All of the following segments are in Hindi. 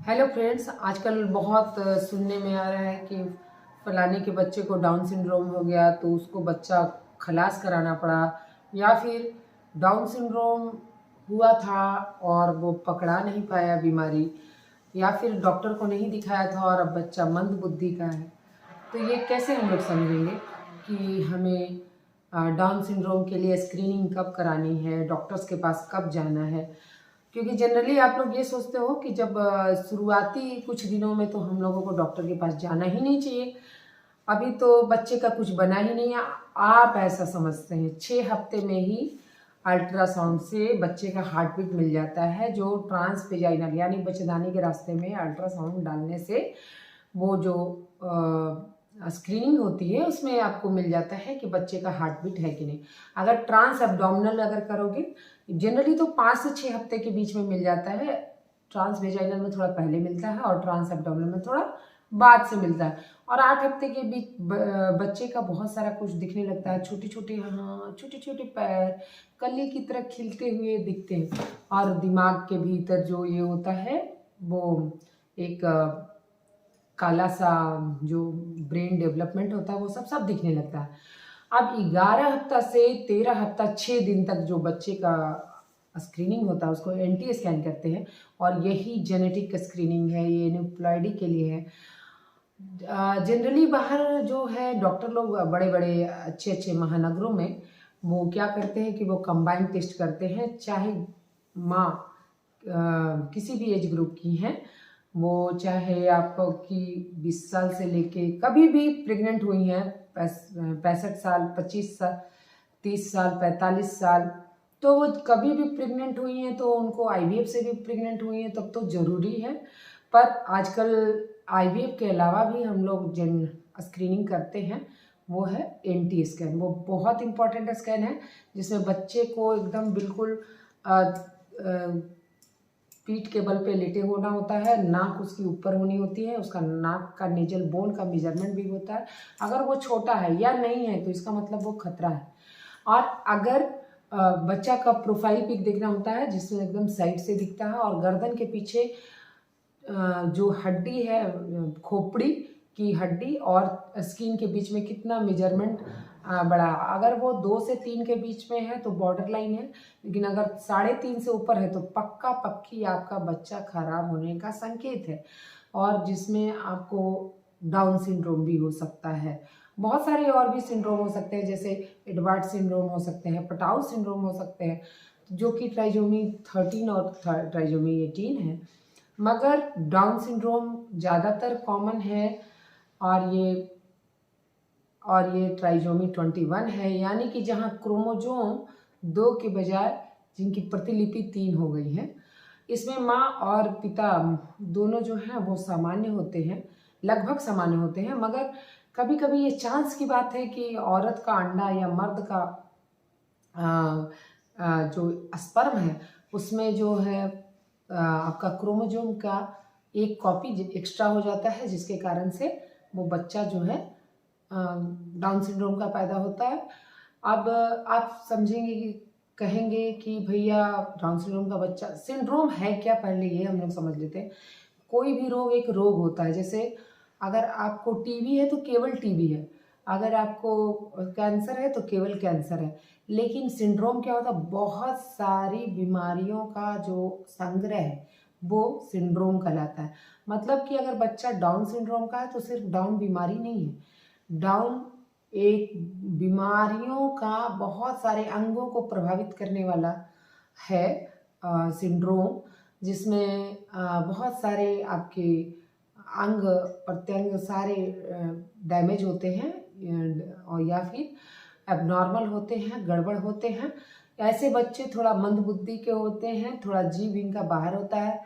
हेलो फ्रेंड्स, आजकल बहुत सुनने में आ रहा है कि फलाने के बच्चे को डाउन सिंड्रोम हो गया तो उसको बच्चा खलास कराना पड़ा, या फिर डाउन सिंड्रोम हुआ था और वो पकड़ा नहीं पाया बीमारी, या फिर डॉक्टर को नहीं दिखाया था और अब बच्चा मंद बुद्धि का है। तो ये कैसे हम लोग समझेंगे कि हमें डाउन सिंड्रोम के लिए स्क्रीनिंग कब करानी है, डॉक्टर्स के पास कब जाना है? क्योंकि जनरली आप लोग ये सोचते हो कि जब शुरुआती कुछ दिनों में तो हम लोगों को डॉक्टर के पास जाना ही नहीं चाहिए, अभी तो बच्चे का कुछ बना ही नहीं है। आप ऐसा समझते हैं 6 हफ्ते में ही अल्ट्रासाउंड से बच्चे का हार्ट बीट मिल जाता है, जो ट्रांसवेजाइनल यानी बच्चेदानी के रास्ते में अल्ट्रासाउंड डालने से वो जो स्क्रीनिंग होती है उसमें आपको मिल जाता है कि बच्चे का हार्ट बीट है कि नहीं। अगर ट्रांस एब्डोमिनल अगर करोगे, जनरली तो 5 से 6 हफ्ते के बीच में मिल जाता है। ट्रांस वेजाइनल में थोड़ा पहले मिलता है और ट्रांस एब्डोमिनल में थोड़ा बाद से मिलता है। और 8 हफ्ते के बीच बच्चे का बहुत सारा कुछ दिखने लगता है, छोटे छोटे हाथ, छोटे छोटे पैर कली की तरह खिलते हुए दिखते हैं, और दिमाग के भीतर जो ये होता है वो एक काला सा जो ब्रेन डेवलपमेंट होता है वो सब दिखने लगता है। अब 11 हफ्ता से 13 हफ्ता 6 दिन तक जो बच्चे का स्क्रीनिंग होता है उसको एनटी स्कैन करते हैं, और यही जेनेटिक स्क्रीनिंग है, ये न्यूप्लॉइडी के लिए है। जनरली बाहर जो है डॉक्टर लोग बड़े बड़े अच्छे अच्छे महानगरों में वो क्या करते हैं कि वो कंबाइंड टेस्ट करते हैं, चाहे माँ किसी भी एज ग्रुप की हैं, वो चाहे आपकी 20 साल से लेके कभी भी प्रेग्नेंट हुई हैं, 65 साल, 25 साल, 30 साल, 45 साल, तो वो कभी भी प्रेग्नेंट हुई हैं, तो उनको आईवीएफ से भी प्रेग्नेंट हुई हैं तब तो ज़रूरी है। पर आजकल आईवीएफ के अलावा भी हम लोग जिन स्क्रीनिंग करते हैं वो है एनटी स्कैन। वो बहुत इम्पॉर्टेंट स्कैन है जिसमें बच्चे को एकदम बिल्कुल पीठ के बल पे लेटे होना होता है, नाक उसकी ऊपर होनी होती है, उसका नाक का नेजल बोन का मेजरमेंट भी होता है। अगर वो छोटा है या नहीं है तो इसका मतलब वो खतरा है। और अगर बच्चा का प्रोफाइल पिक देखना होता है जिसमें एकदम साइड से दिखता है, और गर्दन के पीछे जो हड्डी है, खोपड़ी की हड्डी और स्किन के बीच में कितना मेजरमेंट बड़ा, अगर वो 2 से 3 के बीच में है तो बॉर्डर लाइन है, लेकिन अगर 3.5 से ऊपर है तो पक्का पक्की आपका बच्चा खराब होने का संकेत है, और जिसमें आपको डाउन सिंड्रोम भी हो सकता है। बहुत सारे और भी सिंड्रोम हो सकते हैं, जैसे एडवर्ड सिंड्रोम हो सकते हैं, पटाउ सिंड्रोम हो सकते हैं, जो कि ट्राइजोमी 13 और ट्राइजोमी 18 है। मगर डाउन सिंड्रोम ज़्यादातर कॉमन है, और ये ट्राइजोमी 21 है, यानी कि जहाँ क्रोमोजोम 2 के बजाय जिनकी प्रतिलिपि 3 हो गई है। इसमें माँ और पिता दोनों जो हैं वो सामान्य होते हैं, लगभग सामान्य होते हैं, मगर कभी कभी ये चांस की बात है कि औरत का अंडा या मर्द का जो स्पर्म है उसमें जो है आपका क्रोमोजोम का एक कॉपी एक्स्ट्रा हो जाता है, जिसके कारण से वो बच्चा जो है डाउन सिंड्रोम का पैदा होता है। अब आप समझेंगे कि कहेंगे कि भैया डाउन सिंड्रोम का बच्चा, सिंड्रोम है क्या पहले ये हम लोग समझ लेते हैं। कोई भी रोग एक रोग होता है, जैसे अगर आपको टीबी है तो केवल टीबी है, अगर आपको कैंसर है तो केवल कैंसर है। लेकिन सिंड्रोम क्या होता है, बहुत सारी बीमारियों का जो संग्रह है वो सिंड्रोम कहलाता है। मतलब कि अगर बच्चा डाउन सिंड्रोम का है तो सिर्फ डाउन बीमारी नहीं है, डाउन एक बीमारियों का बहुत सारे अंगों को प्रभावित करने वाला है सिंड्रोम, जिसमें बहुत सारे आपके अंग प्रत्यंग सारे डैमेज होते हैं, और या फिर एबनॉर्मल होते हैं, गड़बड़ होते हैं। ऐसे बच्चे थोड़ा मंद बुद्धि के होते हैं, थोड़ा जीभ इनका बाहर होता है,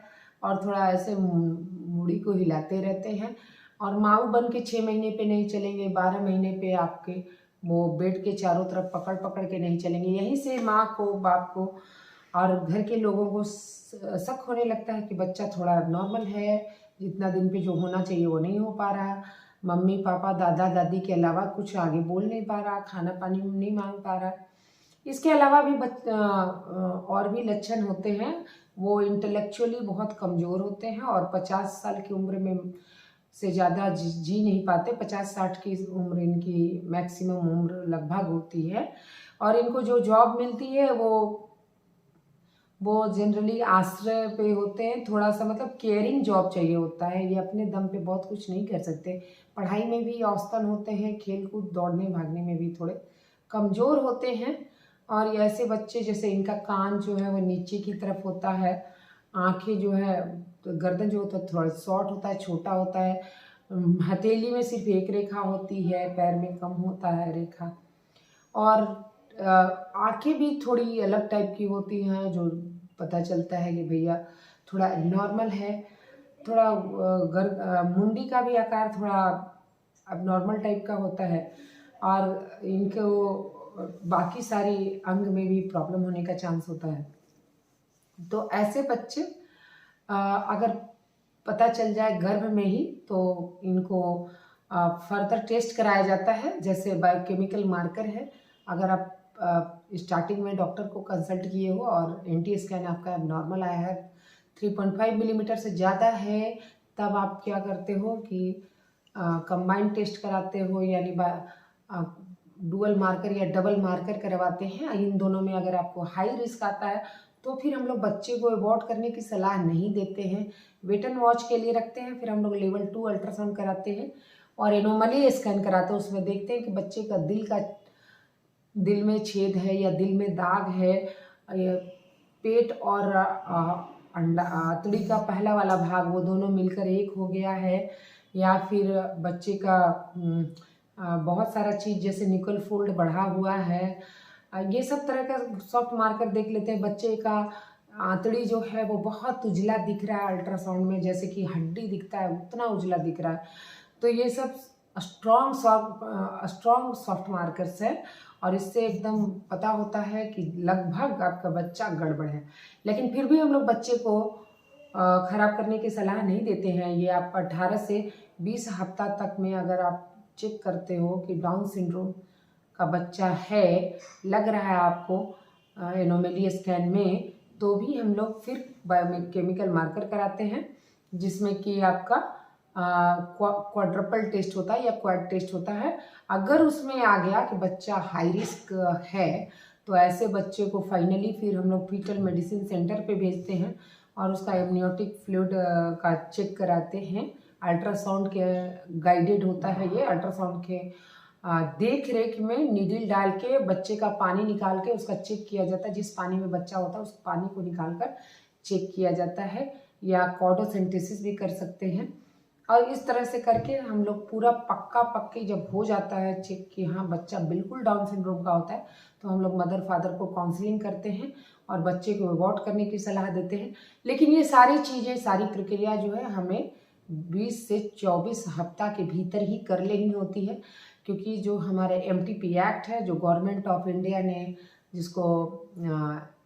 और थोड़ा ऐसे मुड़ी को हिलाते रहते हैं, और माऊ बन के 6 महीने पे नहीं चलेंगे, 12 महीने पे आपके वो बेड के चारों तरफ पकड़ पकड़ के नहीं चलेंगे। यहीं से माँ को, बाप को और घर के लोगों को शक होने लगता है कि बच्चा थोड़ा नॉर्मल है, जितना दिन पे जो होना चाहिए वो नहीं हो पा रहा, मम्मी पापा दादा दादी के अलावा कुछ आगे बोल नहीं पा रहा, खाना पानी नहीं मांग पा रहा। इसके अलावा भी और भी लक्षण होते हैं वो इंटेलेक्चुअली बहुत कमज़ोर होते हैं और 50 साल की उम्र में से ज़्यादा जी नहीं पाते। 50-60 की उम्र इनकी मैक्सिमम उम्र लगभग होती है। और इनको जो जॉब मिलती है वो जनरली आश्रय पे होते हैं। थोड़ा सा मतलब केयरिंग जॉब चाहिए होता है, ये अपने दम पे बहुत कुछ नहीं कर सकते। पढ़ाई में भी औसतन होते हैं, खेल कूद दौड़ने भागने में भी थोड़े कमज़ोर होते हैं। और ये ऐसे बच्चे जैसे इनका कान जो है वो नीचे की तरफ होता है, आँखें जो है तो गर्दन जो होता है थोड़ा शॉर्ट होता है, छोटा होता है, हथेली में सिर्फ एक रेखा होती है, पैर में कम होता है रेखा। और आँखें भी थोड़ी अलग टाइप की होती हैं, जो पता चलता है कि भैया थोड़ा एबनॉर्मल है। थोड़ा मुंडी का भी आकार थोड़ा एबनॉर्मल टाइप का होता है। और इनको बाकी सारी अंग में भी प्रॉब्लम होने का चांस होता है। तो ऐसे बच्चे अगर पता चल जाए गर्भ में ही तो इनको फर्दर टेस्ट कराया जाता है, जैसे बायोकेमिकल मार्कर है। अगर आप स्टार्टिंग में डॉक्टर को कंसल्ट किए हो और एनटी स्कैन आपका नॉर्मल आया है, 3.5 मिलीमीटर से ज़्यादा है, तब आप क्या करते हो कि कंबाइंड टेस्ट कराते हो, यानी डुअल मार्कर या डबल मार्कर करवाते हैं। इन दोनों में अगर आपको हाई रिस्क आता है तो फिर हम लोग बच्चे को अबॉर्ट करने की सलाह नहीं देते हैं, वेट एंड वॉच के लिए रखते हैं। फिर हम लोग लेवल 2 अल्ट्रासाउंड कराते हैं और एनोमली स्कैन कराते हैं। उसमें देखते हैं कि बच्चे का दिल में छेद है या दिल में दाग है, पेट और आंतड़ी का पहला वाला भाग वो दोनों मिलकर एक हो गया है, या फिर बच्चे का बहुत सारा चीज़ जैसे निकल फोल्ड बढ़ा हुआ है। ये सब तरह का सॉफ्ट मार्कर देख लेते हैं। बच्चे का आंतड़ी जो है वो बहुत उजला दिख रहा है अल्ट्रासाउंड में, जैसे कि हड्डी दिखता है उतना उजला दिख रहा है। तो ये सब स्ट्रॉन्ग सॉफ्ट मार्कर्स है और इससे एकदम पता होता है कि लगभग आपका बच्चा गड़बड़ है। लेकिन फिर भी हम लोग बच्चे को ख़राब करने की सलाह नहीं देते हैं। ये आप 18 से 20 हफ्ता तक में अगर आप चेक करते हो कि डाउन सिंड्रोम का बच्चा है, लग रहा है आपको एनोमली स्कैन में, तो भी हम लोग फिर बायोकेमिकल मार्कर कराते हैं, जिसमें कि आपका क्वाड्रपल टेस्ट होता है या क्वाड टेस्ट होता है। अगर उसमें आ गया कि बच्चा हाई रिस्क है तो ऐसे बच्चे को फाइनली फिर हम लोग फीटल मेडिसिन सेंटर पे भेजते हैं और उसका एमनियोटिक फ्लूइड का चेक कराते हैं। अल्ट्रासाउंड के गाइडेड होता है ये। अल्ट्रासाउंड के देख रेख में नीडल डाल के बच्चे का पानी निकाल के उसका चेक किया जाता है। जिस पानी में बच्चा होता है उस पानी को निकाल कर चेक किया जाता है, या कॉर्डोसेंटेसिस भी कर सकते हैं। और इस तरह से करके हम लोग पूरा पक्के जब हो जाता है चेक कि हाँ बच्चा बिल्कुल डाउन सिंड्रोम का होता है, तो हम लोग मदर फादर को काउंसलिंग करते हैं और बच्चे को अबॉर्ट करने की सलाह देते हैं। लेकिन ये सारी चीज़ें, सारी प्रक्रिया जो है हमें 20 से 24 हफ्ता के भीतर ही कर लेनी होती है, क्योंकि जो हमारे MTP एक्ट है, जो गवर्नमेंट ऑफ इंडिया ने जिसको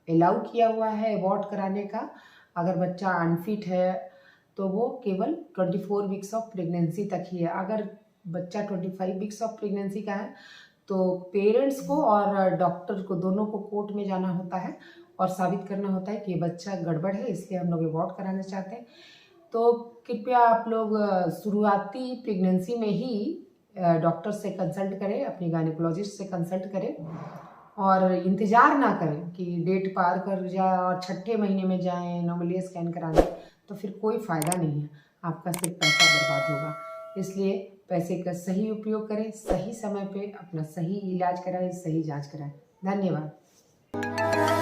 अलाउ किया हुआ है अबॉर्ट कराने का, अगर बच्चा अनफिट है तो वो केवल 24 वीक्स ऑफ प्रेगनेंसी तक ही है। अगर बच्चा 25 वीक्स ऑफ प्रेगनेंसी का है तो पेरेंट्स को और डॉक्टर को दोनों को कोर्ट में जाना होता है और साबित करना होता है कि ये बच्चा गड़बड़ है, इसलिए हम लोग अबॉर्ट कराना चाहते हैं। तो कृपया आप लोग शुरुआती प्रेगनेंसी में ही डॉक्टर से कंसल्ट करें, अपनी गायनेकोलॉजिस्ट से कंसल्ट करें और इंतज़ार ना करें कि डेट पार कर जाए और 6ठे महीने में जाएं एनोमली स्कैन कराने, तो फिर कोई फ़ायदा नहीं है, आपका सिर्फ पैसा बर्बाद होगा। इसलिए पैसे का सही उपयोग करें, सही समय पे अपना सही इलाज कराएं, सही जांच कराएं। धन्यवाद।